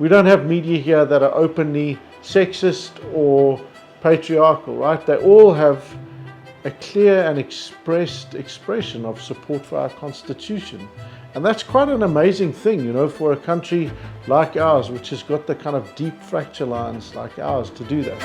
We don't have media here that are openly sexist or patriarchal, right? They all have a clear and expressed expression of support for our constitution. And that's quite an amazing thing, you know, for a country like ours, which has got the kind of deep fracture lines like ours, to do that.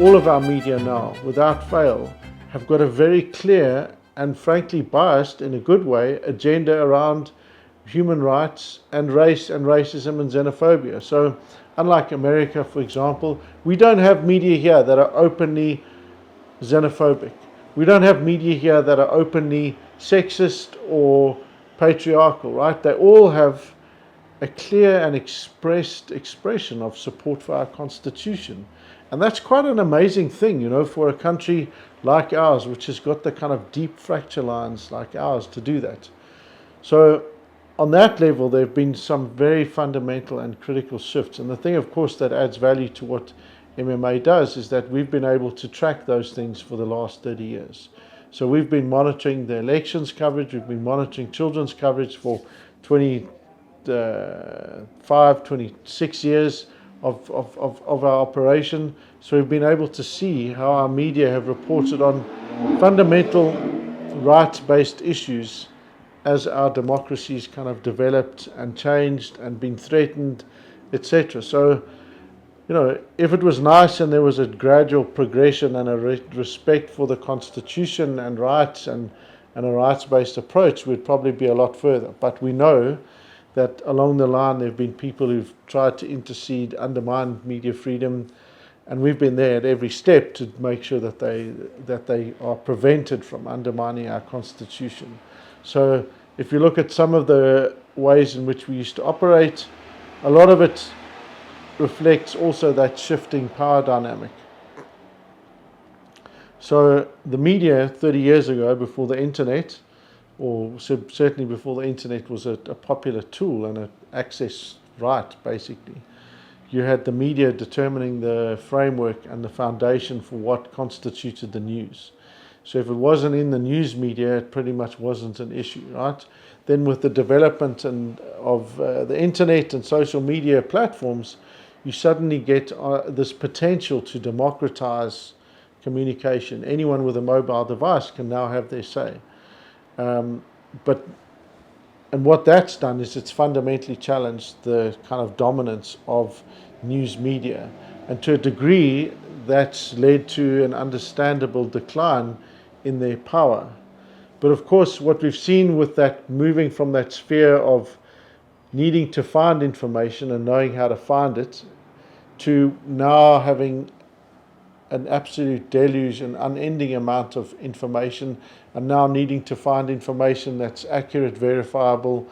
All of our media now, without fail, have got a very clear and frankly biased, in a good way, agenda around human rights and race and racism and xenophobia. So unlike America, for example, we don't have media here that are openly xenophobic. We don't have media here that are openly sexist or patriarchal, right? They all have a clear and expressed expression of support for our constitution. And that's quite an amazing thing, you know, for a country like ours, which has got the kind of deep fracture lines like ours, to do that. So on that level, there have been some very fundamental and critical shifts. And the thing, of course, that adds value to what MMA does is that we've been able to track those things for the last 30 years. So we've been monitoring the elections coverage, we've been monitoring children's coverage for 26 years of our operation. So we've been able to see how our media have reported on fundamental rights-based issues as our democracies kind of developed and changed and been threatened, etc. So, you know, if it was nice and there was a gradual progression and a respect for the Constitution and rights and a rights-based approach, we'd probably be a lot further. But we know that along the line there have been people who've tried to intercede, undermine media freedom, and we've been there at every step to make sure that they are prevented from undermining our Constitution. So if you look at some of the ways in which we used to operate, a lot of it reflects also that shifting power dynamic. So the media 30 years ago, before the internet, or certainly before the internet was a popular tool and an access right, basically, you had the media determining the framework and the foundation for what constituted the news. So if it wasn't in the news media, it pretty much wasn't an issue, right? Then with the development of the internet and social media platforms, you suddenly get this potential to democratize communication. Anyone with a mobile device can now have their say. And what that's done is it's fundamentally challenged the kind of dominance of news media. And to a degree, that's led to an understandable decline in their power. But of course, what we've seen with that, moving from that sphere of needing to find information and knowing how to find it, to now having an absolute deluge and unending amount of information, and now needing to find information that's accurate, verifiable,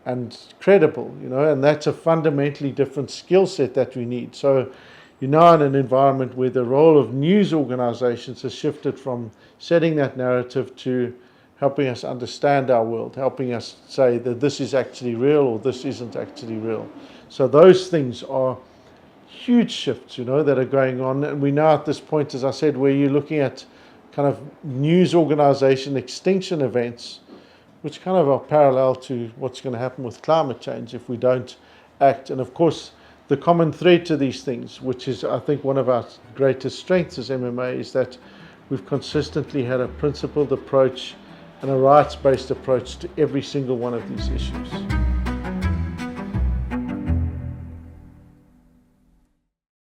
and credible, you know, and that's a fundamentally different skill set that we need. So you're now in an environment where the role of news organizations has shifted from setting that narrative to helping us understand our world, helping us say that this is actually real or this isn't actually real. So those things are huge shifts, you know, that are going on. And we're now at this point, as I said, where you're looking at kind of news organization extinction events, which kind of are parallel to what's going to happen with climate change if we don't act. And of course, the common thread to these things, which is, I think, one of our greatest strengths as MMA, is that we've consistently had a principled approach and a rights-based approach to every single one of these issues.